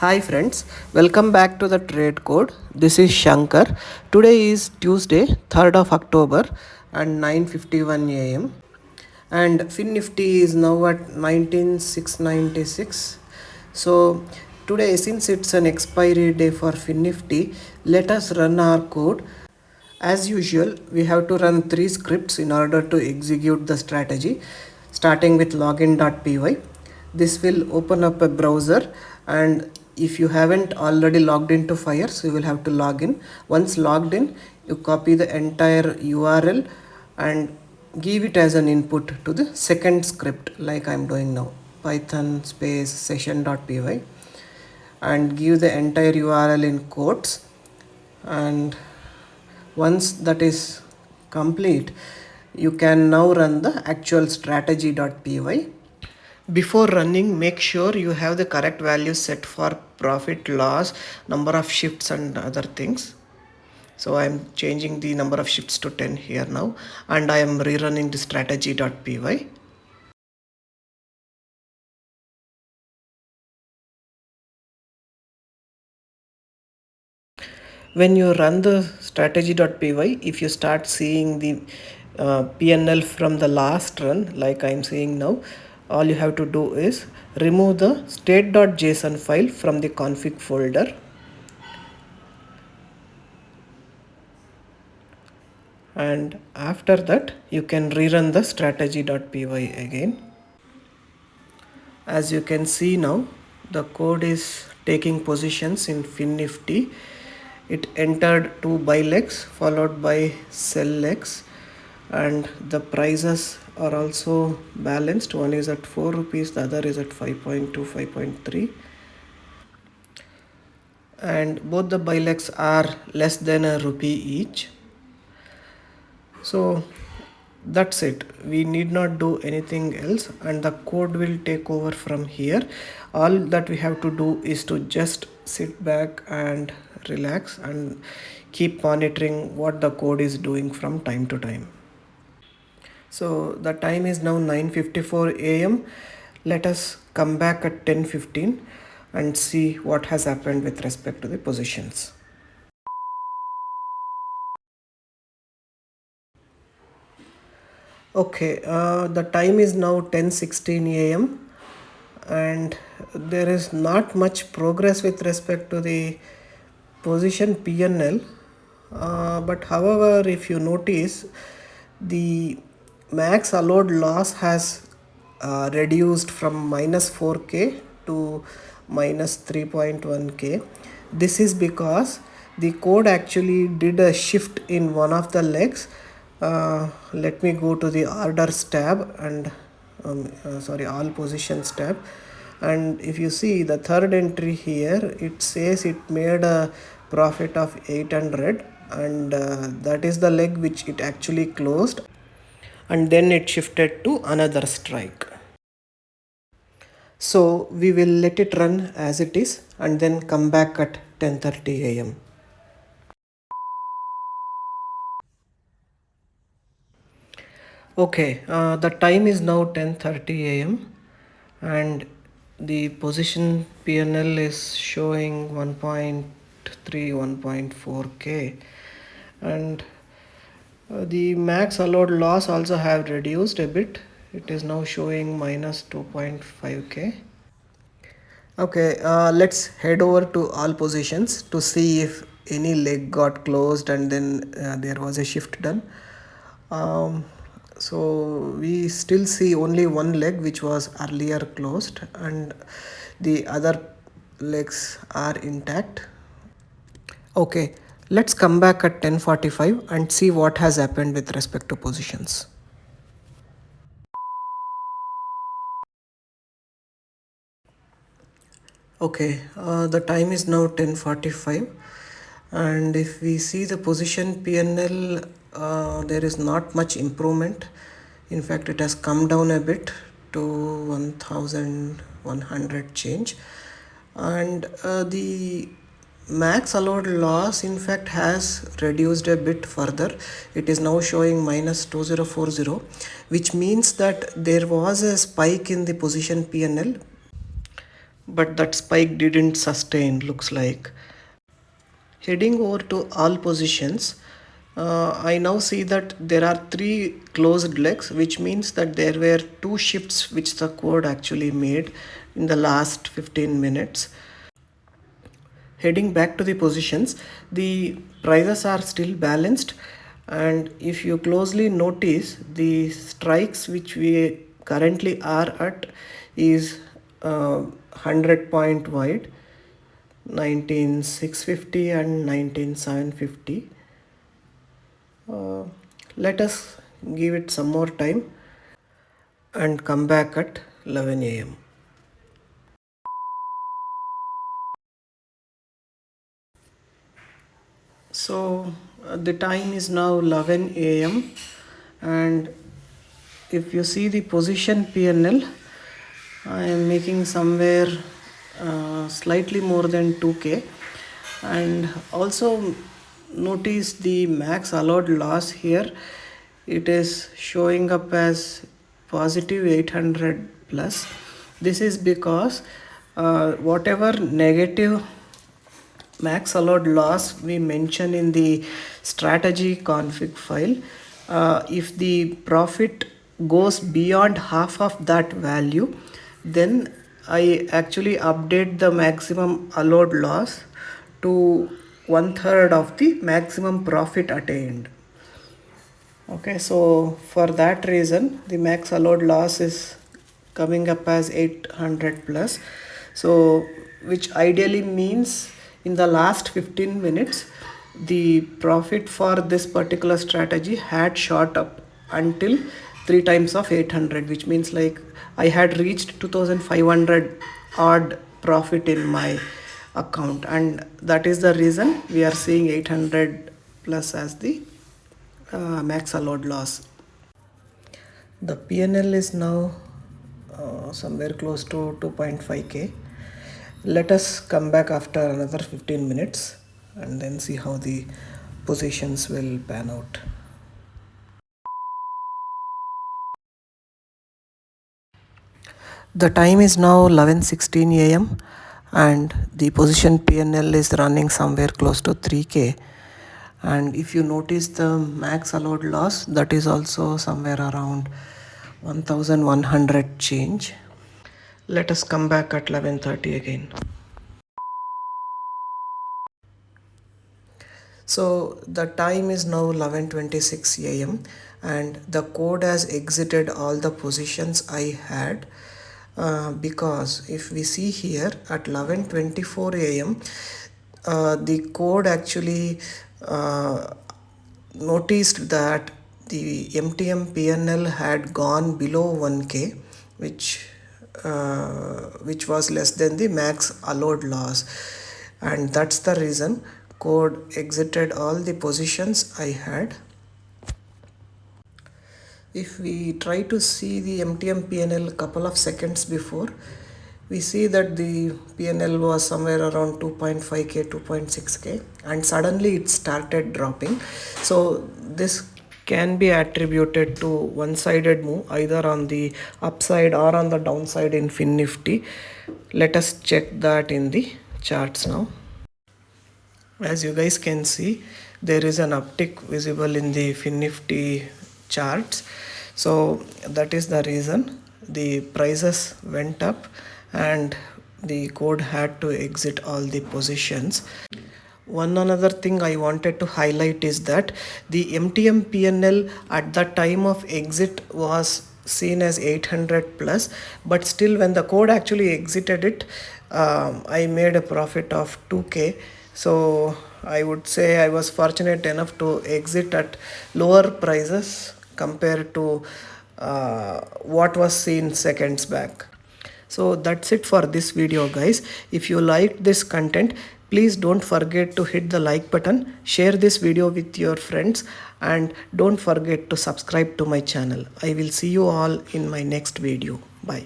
Hi friends, welcome back to the trade code. This is Shankar. Today is Tuesday, 3rd of October and 9:51 a.m. and Fin Nifty is now at 19,696. So today, since it's an expiry day for Fin Nifty, let us run our code. As usual, we have to run 3 scripts in order to execute the strategy, starting with login.py. This will open up a browser, and if you haven't already logged into Fire, so you will have to log in. Once logged in, you copy the entire URL and give it as an input to the second script like I'm doing now, python space session.py, and give the entire URL in quotes. And once that is complete, you can now run the actual strategy.py. Before running, make sure you have the correct values set for profit, loss, number of shifts and other things. So I am changing the number of shifts to 10 here now, and I am rerunning the strategy.py. When you run the strategy.py, if you start seeing the PNL from the last run like I'm seeing now, all you have to do is remove the state.json file from the config folder, and after that you can rerun the strategy.py again. As you can see now, the code is taking positions in Fin Nifty. It entered 2 buy legs followed by sell legs, and the prices are also balanced. One is at 4 rupees, the other is at 5.2, 5.3, and both the buy legs are less than a rupee each. So that's it, we need not do anything else, and the code will take over from here. All that we have to do is to just sit back and relax and keep monitoring what the code is doing from time to time. So the time is now 9:54 a.m. Let us come back at 10:15 and see what has happened with respect to the positions. Okay, the time is now 10:16 a.m. and there is not much progress with respect to the position PNL. But however, if you notice, the max allowed loss has reduced from minus 4k to minus 3.1k. This is because the code actually did a shift in one of the legs. Let me go to the orders tab and all positions tab, and if you see the third entry here, it says it made a profit of 800, and that is the leg which it actually closed, and then it shifted to another strike. So we will let it run as it is and then come back at 10:30 a.m. Okay, the time is now 10:30 a.m. and the position PNL is showing 1.3, 1.4k, and the max allowed loss also have reduced a bit. It is now showing minus 2.5k. Okay, let's head over to all positions to see if any leg got closed and then there was a shift done. So we still see only one leg which was earlier closed, and the other legs are intact. Okay, let's come back at 10:45 and see what has happened with respect to positions. Okay, the time is now 10:45, and if we see the position PNL, there is not much improvement. In fact, it has come down a bit to 1100 change, and the max allowed loss in fact has reduced a bit further. It is now showing minus 2040, which means that there was a spike in the position PNL, but that spike didn't sustain, looks like. Heading over to all positions, I now see that there are three closed legs, which means that there were two shifts which the code actually made in the last 15 minutes. Heading back to the positions, the prices are still balanced, and if you closely notice, the strikes which we currently are at is 100 point wide, 19650 and 19750. Let us give it some more time and come back at 11 a.m. So the time is now 11 a.m. and if you see the position PNL, I am making somewhere slightly more than 2k, and also notice the max allowed loss here. It is showing up as positive 800 plus. This is because whatever negative max allowed loss we mention in the strategy config file, if the profit goes beyond half of that value, then I actually update the maximum allowed loss to 1/3 of the maximum profit attained. Okay, so for that reason the max allowed loss is coming up as 800 plus, so which ideally means in the last 15 minutes the profit for this particular strategy had shot up until 3 times of 800, which means like I had reached 2500 odd profit in my account, and that is the reason we are seeing 800 plus as the max allowed loss. The PNL is now somewhere close to 2.5k. Let us come back after another 15 minutes and then see how the positions will pan out. The time is now 11:16 a.m. and the position PNL is running somewhere close to 3k, and if you notice the max allowed loss, that is also somewhere around 1100 change. Let us come back at 11:30 again. So the time is now 11:26 a.m. and the code has exited all the positions I had, because if we see here at 11:24 a.m. The code actually noticed that the MTM PNL had gone below 1k, which was less than the max allowed loss, and that's the reason code exited all the positions I had. If we try to see the MTM PNL couple of seconds before, we see that the PNL was somewhere around 2.5k, 2.6k, and suddenly it started dropping. So this can be attributed to one-sided move either on the upside or on the downside in Fin Nifty. Let us check that in the charts now. As you guys can see, there is an uptick visible in the Fin Nifty charts. So that is the reason the prices went up and the code had to exit all the positions. One another thing I wanted to highlight is that the MTM PNL at the time of exit was seen as 800 plus, but still when the code actually exited it, I made a profit of 2k. So I would say I was fortunate enough to exit at lower prices compared to what was seen seconds back. So that's it for this video, guys. If you liked this content, please don't forget to hit the like button, share this video with your friends, and don't forget to subscribe to my channel. I will see you all in my next video. Bye.